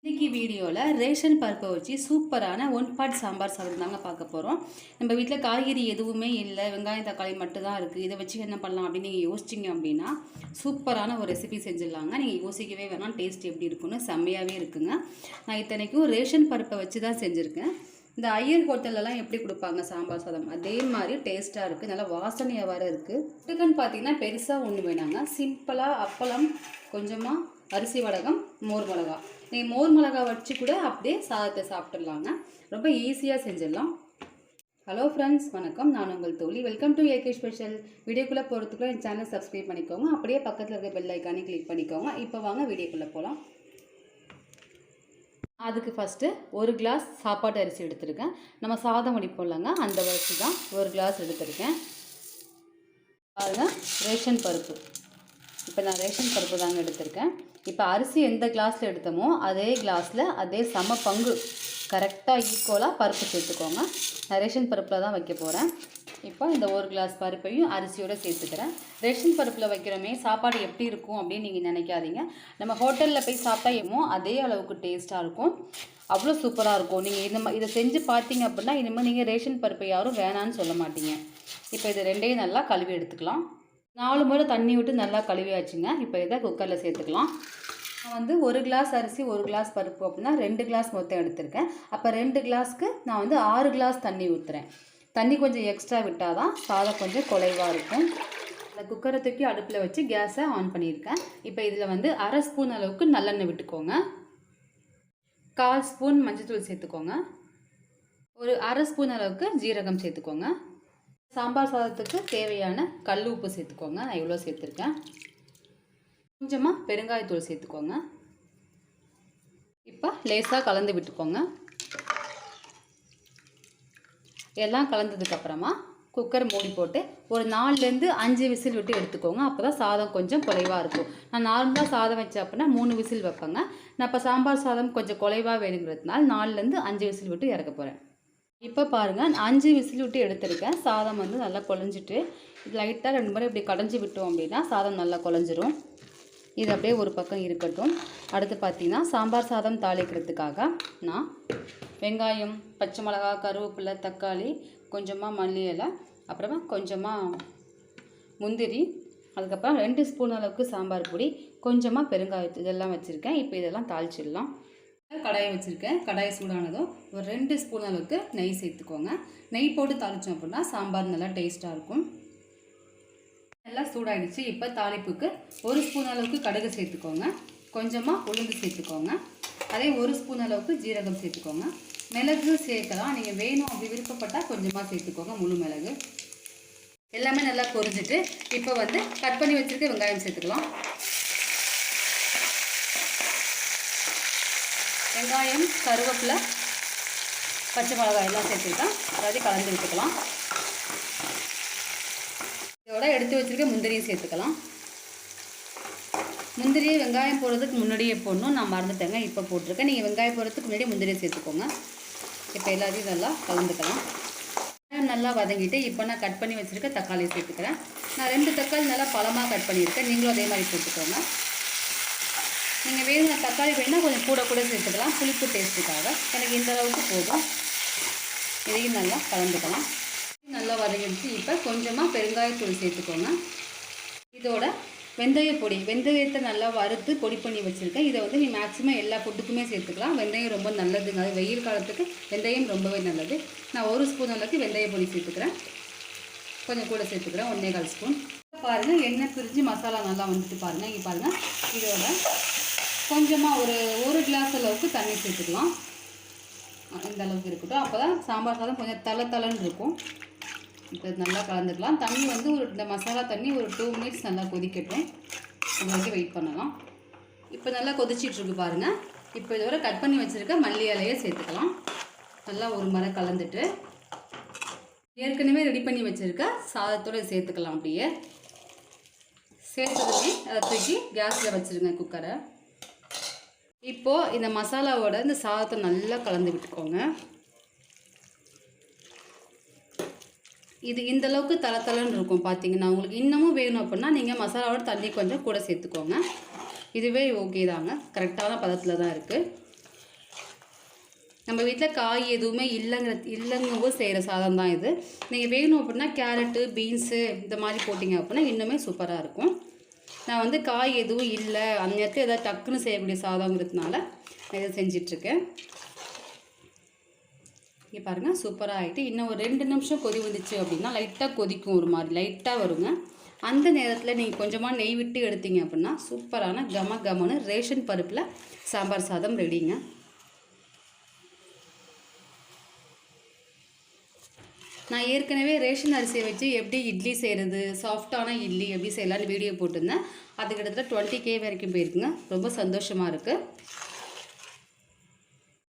இன்றைக்கி வீடியோவில் ரேஷன் பருப்பை வச்சு சூப்பரான ஒன் பாட் சாம்பார் சாதம் தாங்க பார்க்க போகிறோம். நம்ம வீட்டில் காய்கறி எதுவுமே இல்லை, வெங்காயம் தக்காளி மட்டும்தான் இருக்குது. இதை வச்சு என்ன பண்ணலாம் அப்படின்னு நீங்கள் யோசிச்சிங்க அப்படின்னா சூப்பரான ஒரு ரெசிபி செஞ்சிடலாங்க. நீங்கள் யோசிக்கவே வேணாம், டேஸ்ட் எப்படி இருக்குன்னு செம்மையாகவே இருக்குங்க. நான் இத்தனைக்கும் ரேஷன் பருப்பை வச்சு தான் செஞ்சுருக்கேன். இந்த ஐயர் ஹோட்டல்லலாம் எப்படி கொடுப்பாங்க சாம்பார் சாதம், அதே மாதிரி டேஸ்ட்டாக இருக்குது, நல்லா வாசனையாக வர இருக்குது. இதுக்குன்னு பார்த்தீங்கன்னா பெருசாக ஒன்று வேணாங்க. சிம்பிளாக அப்பளம், கொஞ்சமாக அரிசி வடகம், மோர் மிளகா. நீங்கள் மோர் மிளகா வச்சு கூட அப்படியே சாதத்தை சாப்பிட்றலாங்க. ரொம்ப ஈஸியாக செஞ்சிடலாம். ஹலோ ஃப்ரெண்ட்ஸ், வணக்கம். நான் உங்கள் தோழி. Welcome to AK special. வீடியோக்குள்ளே போகிறதுக்குள்ளே என் சேனல் சப்ஸ்கிரைப் பண்ணிக்கோங்க. அப்படியே பக்கத்தில் இருக்க பெல் ஐக்கானே கிளிக் பண்ணிக்கோங்க. இப்போ வாங்க வீடியோக்குள்ளே போகலாம். அதுக்கு ஃபஸ்ட்டு ஒரு கிளாஸ் சாப்பாட்டு அரிசி எடுத்துருக்கேன். நம்ம சாதம் வடிப்போம்லங்க, அந்த அரிசி தான் ஒரு கிளாஸ் எடுத்துருக்கேன். பாருங்கள், ரேஷன் பருப்பு. இப்போ நான் ரேஷன் பருப்பு தாங்க எடுத்திருக்கேன். இப்போ அரிசி எந்த கிளாஸில் எடுத்தோமோ அதே கிளாஸில் அதே சம பங்கு கரெக்டாக ஈக்குவலாக பருப்பு சேர்த்துக்கோங்க. நான் ரேஷன் பருப்பில் தான் வைக்க போகிறேன். இப்போ இந்த ஒரு கிளாஸ் பருப்பையும் அரிசியோடு சேர்த்துக்கிறேன். ரேஷன் பருப்பில் வைக்கிறோமே சாப்பாடு எப்படி இருக்கும் அப்படின்னு நீங்கள் நினைக்காதீங்க. நம்ம ஹோட்டலில் போய் சாப்பிட்டா அதே அளவுக்கு டேஸ்ட்டாக இருக்கும், அவ்வளோ சூப்பராக இருக்கும். நீங்கள் இதை செஞ்சு பார்த்தீங்க அப்படின்னா இனிமேல் நீங்கள் ரேஷன் பருப்பை யாரும் வேணான்னு சொல்ல மாட்டீங்க. இப்போ இது ரெண்டையும் நல்லா கழுவி எடுத்துக்கலாம். 4 முறை தண்ணி விட்டு நல்லா கழுவியாச்சுங்க. இப்போ இதை குக்கரில் சேர்த்துக்கலாம். நான் வந்து ஒரு கிளாஸ் அரிசி ஒரு கிளாஸ் பருப்பு அப்படின்னா 2 கிளாஸ் மொத்தம் எடுத்திருக்கேன். அப்போ 2 கிளாஸ்க்கு நான் வந்து 6 கிளாஸ் தண்ணி ஊற்றுறேன். தண்ணி கொஞ்சம் எக்ஸ்ட்ரா விட்டால் தான் சாதம் கொஞ்சம் குலைவாக இருக்கும். அந்த குக்கரை தூக்கி அடுப்பில் வச்சு கேஸை ஆன் பண்ணியிருக்கேன். இப்போ இதில் வந்து 1/2 ஸ்பூன் அளவுக்கு நல்லெண்ணெய் விட்டுக்கோங்க. 1/4 ஸ்பூன் மஞ்சள்தூள் சேர்த்துக்கோங்க. ஒரு 1/2 ஸ்பூன் அளவுக்கு ஜீரகம் சேர்த்துக்கோங்க. சாம்பார் சாதத்துக்கு தேவையான கல் உப்பு சேர்த்துக்கோங்க. நான் இவ்வளோ சேர்த்துருக்கேன். கொஞ்சமாக பெருங்காயத்தூள் சேர்த்துக்கோங்க. இப்போ லேசாக கலந்து விட்டுக்கோங்க. எல்லாம் கலந்ததுக்கப்புறமா குக்கர் மூடி போட்டு ஒரு 4லேருந்து 5 விசில் விட்டு எடுத்துக்கோங்க. அப்போ தான் சாதம் கொஞ்சம் குலைவாக இருக்கும். நான் நார்மலாக சாதம் வச்சேன் அப்படின்னா 3 விசில் வைப்பேங்க. நான் இப்போ சாம்பார் சாதம் கொஞ்சம் குலைவாக வேணுங்கிறதுனால 4லேருந்து 5 விசில் விட்டு இறக்க போகிறேன். இப்போ பாருங்கள், 5 விசில் விட்டு எடுத்திருக்கேன். சாதம் வந்து நல்லா குழஞ்சிட்டு லைட்டாக 2 முறை இப்படி கடைஞ்சி விட்டோம் அப்படின்னா சாதம் நல்லா குழஞ்சிரும். இது அப்படியே ஒரு பக்கம் இருக்கட்டும். அடுத்து பார்த்திங்கன்னா சாம்பார் சாதம் தாளிக்கிறதுக்காக நான் வெங்காயம், பச்சை மிளகா, கருவேப்பிலை, தக்காளி, கொஞ்சமாக மல்லி இலை, அப்புறமா கொஞ்சமாக முந்திரி, அதுக்கப்புறம் 2 ஸ்பூன் அளவுக்கு சாம்பார் பொடி, கொஞ்சமாக பெருங்காயத்து இதெல்லாம் வச்சுருக்கேன். இப்போ இதெல்லாம் தாளிச்சிடலாம். கடாயை வச்சுருக்கேன். கடாயை சூடானதும் ஒரு 2 ஸ்பூன் அளவுக்கு நெய் சேர்த்துக்கோங்க. நெய் போட்டு தாளித்தோம் அப்படின்னா சாம்பார் நல்லா டேஸ்ட்டாக இருக்கும். நல்லா சூடாகிடுச்சு. இப்போ தாளிப்புக்கு 1 ஸ்பூன் அளவுக்கு கடுகு சேர்த்துக்கோங்க. கொஞ்சமாக உளுந்து சேர்த்துக்கோங்க. அதே 1 ஸ்பூன் அளவுக்கு ஜீரகம் சேர்த்துக்கோங்க. மிளகு சேர்க்கலாம், நீங்கள் வேணும் அப்படி விருப்பப்பட்டால் கொஞ்சமாக சேர்த்துக்கோங்க, முழு மிளகு. எல்லாமே நல்லா பொரிஞ்சிட்டு இப்போ வந்து கட் பண்ணி வச்சுருக்க வெங்காயம் சேர்த்துக்கலாம். வெங்காயம், கருவேப்பிலை, பச்சை மிளகாய் எல்லாம் சேர்த்துக்கிட்டோம். அதாவது கலந்து விட்டுக்கலாம். இதோட எடுத்து வச்சுருக்க முந்திரியும் சேர்த்துக்கலாம். முந்திரியை வெங்காயம் போடுறதுக்கு முன்னாடியே போடணும், நான் மறந்துட்டேங்க, இப்போ போட்டிருக்கேன். நீங்கள் வெங்காயம் போடுறதுக்கு முன்னாடியே முந்திரியை சேர்த்துக்கோங்க. இப்போ எல்லாத்தையும் நல்லா கலந்துக்கலாம். நல்லா வதங்கிட்டு இப்போ நான் கட் பண்ணி வச்சுருக்க தக்காளி சேர்த்துக்கிறேன். நான் 2 தக்காளி நல்லா பழமாக கட் பண்ணியிருக்கேன். நீங்களும் அதே மாதிரி போட்டுக்கோங்க. நீங்கள் வேணுங்க தக்காளி வேணுன்னா கொஞ்சம் கூட சேர்த்துக்கலாம், புளிப்பு டேஸ்ட்டுக்காக. எனக்கு இந்த அளவுக்கு போதும். இதையும் நல்லா கலந்துக்கலாம். நல்லா வதங்கிடுச்சு. இப்போ கொஞ்சமாக பெருங்காயத்தூள் சேர்த்துக்கோங்க. இதோட வெந்தயப்பொடி, வெந்தயத்தை நல்லா வறுத்து பொடி பண்ணி வச்சுருக்கேன். இதை வந்து நீ மேக்ஸிமம் எல்லா ஃபுட்டுக்குமே சேர்த்துக்கலாம். வெந்தயம் ரொம்ப நல்லதுங்க, அது வெயில் காலத்துக்கு வெந்தயம் ரொம்பவே நல்லது. நான் 1 ஸ்பூன் அளவுக்கு வெந்தயப்பொடி சேர்த்துக்கிறேன். கொஞ்சம் கூட சேர்த்துக்கிறேன், 1/4 ஸ்பூன். பாருங்கள், எண்ணெய் பிரிஞ்சு மசாலா நல்லா வந்துட்டு பாருங்கள். இங்கே பாருங்கள், இதோட கொஞ்சமாக ஒரு கிளாஸ் அளவுக்கு தண்ணி சேர்த்துக்கலாம். இந்த அளவுக்கு இருக்கட்டும். அப்போ தான் சாம்பார் சாதம் கொஞ்சம் தளன்னு இருக்கும். இப்போ நல்லா கலந்துக்கலாம். தண்ணி வந்து இந்த மசாலா தண்ணி ஒரு 2 மினிட்ஸ் நல்லா கொதிக்கட்டும். அது வரைக்கும் வெயிட் பண்ணலாம். இப்போ நல்லா கொதிச்சிட்ருக்கு பாருங்கள். இப்போ இதோட கட் பண்ணி வச்சுருக்க மல்லி இலையை சேர்த்துக்கலாம். நல்லா ஒரு முறை கலந்துட்டு ஏற்கனவே ரெடி பண்ணி வச்சுருக்க சாதத்தோடு சேர்த்துக்கலாம். அப்படியே சேர்த்ததுமே அதை தூக்கி கேஸில் வச்சுருங்க குக்கரை. இப்போது இந்த மசாலாவோட இந்த சாதத்தை நல்லா கலந்து விட்டுக்கோங்க. இது இந்தளவுக்கு தளன்னு இருக்கும் பார்த்தீங்கன்னா. உங்களுக்கு இன்னமும் வேணும் அப்படின்னா நீங்கள் மசாலாவோட தண்ணி கொஞ்சம் கூட சேர்த்துக்கோங்க. இதுவே ஓகே தாங்க, கரெக்டான பதத்தில் தான் இருக்குது. நம்ம வீட்டில் காய் எதுவுமே இல்லைங்கும்போது செய்கிற சாதம் தான் இது. நீங்கள் வேணும் அப்படின்னா கேரட்டு, பீன்ஸு இந்த மாதிரி போட்டிங்க அப்படின்னா இன்னுமே சூப்பராக இருக்கும். நான் வந்து காய் எதுவும் இல்லை, அந்த நேரத்தில் எதாவது டக்குன்னு செய்யக்கூடிய சாதங்கிறதுனால நான் இதை செஞ்சிட்ருக்கேன். இங்கே பாருங்கள் சூப்பராக ஆகிட்டு. இன்னும் ஒரு 2 நிமிஷம் கொதி வந்துச்சு அப்படின்னா லைட்டாக கொதிக்கும், ஒரு மாதிரி லைட்டாக வருங்க. அந்த நேரத்தில் நீங்கள் கொஞ்சமாக நெய் விட்டு எடுத்தீங்க அப்படின்னா சூப்பரான கமன்னு ரேஷன் பருப்பில் சாம்பார் சாதம் ரெடிங்க. நான் ஏற்கனவே ரேஷன் அரிசியை வச்சு எப்படி இட்லி செய்கிறது, சாஃப்டான இட்லி எப்படி செய்யலான்னு வீடியோ போட்டிருந்தேன். அது கிட்டத்தட்ட 20K வரைக்கும் போயிருக்குங்க. ரொம்ப சந்தோஷமாக இருக்குது.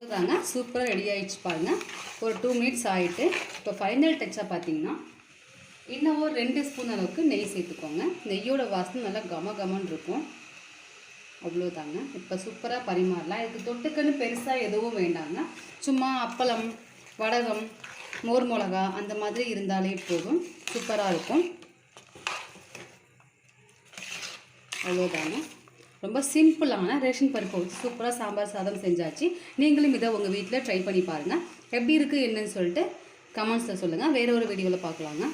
தாங்க சூப்பராக ரெடி ஆகிடுச்சு பாருங்கள். ஒரு 2 மினிட்ஸ் ஆகிட்டு இப்போ ஃபைனல் டச்சாக பார்த்தீங்கன்னா இன்னும் ஒரு 2 ஸ்பூன் அளவுக்கு நெய் சேர்த்துக்கோங்க. நெய்யோட வாசனை நல்லா கமன்னு இருக்கும். அவ்வளோதாங்க. இப்போ சூப்பராக பரிமாறலாம். இதுக்கு தொட்டுக்கன்னு பெருசாக எதுவும் வேண்டாங்க. சும்மா அப்பளம், வடகம், மோர் மிளகா அந்த மாதிரி இருந்தாலே போதும், சூப்பராக இருக்கும். அவ்வளோதாங்க. ரொம்ப சிம்பிளான ரேஷன் பருப்பு சூப்பராக சாம்பார் சாதம் செஞ்சாச்சு. நீங்களும் இதை உங்கள் வீட்டில் ட்ரை பண்ணி பாருங்கள். எப்படி இருக்குது என்னன்னு சொல்லிட்டு கமெண்ட்ஸில் சொல்லுங்கள். வேறு ஒரு வீடியோவில் பார்க்கலாங்க.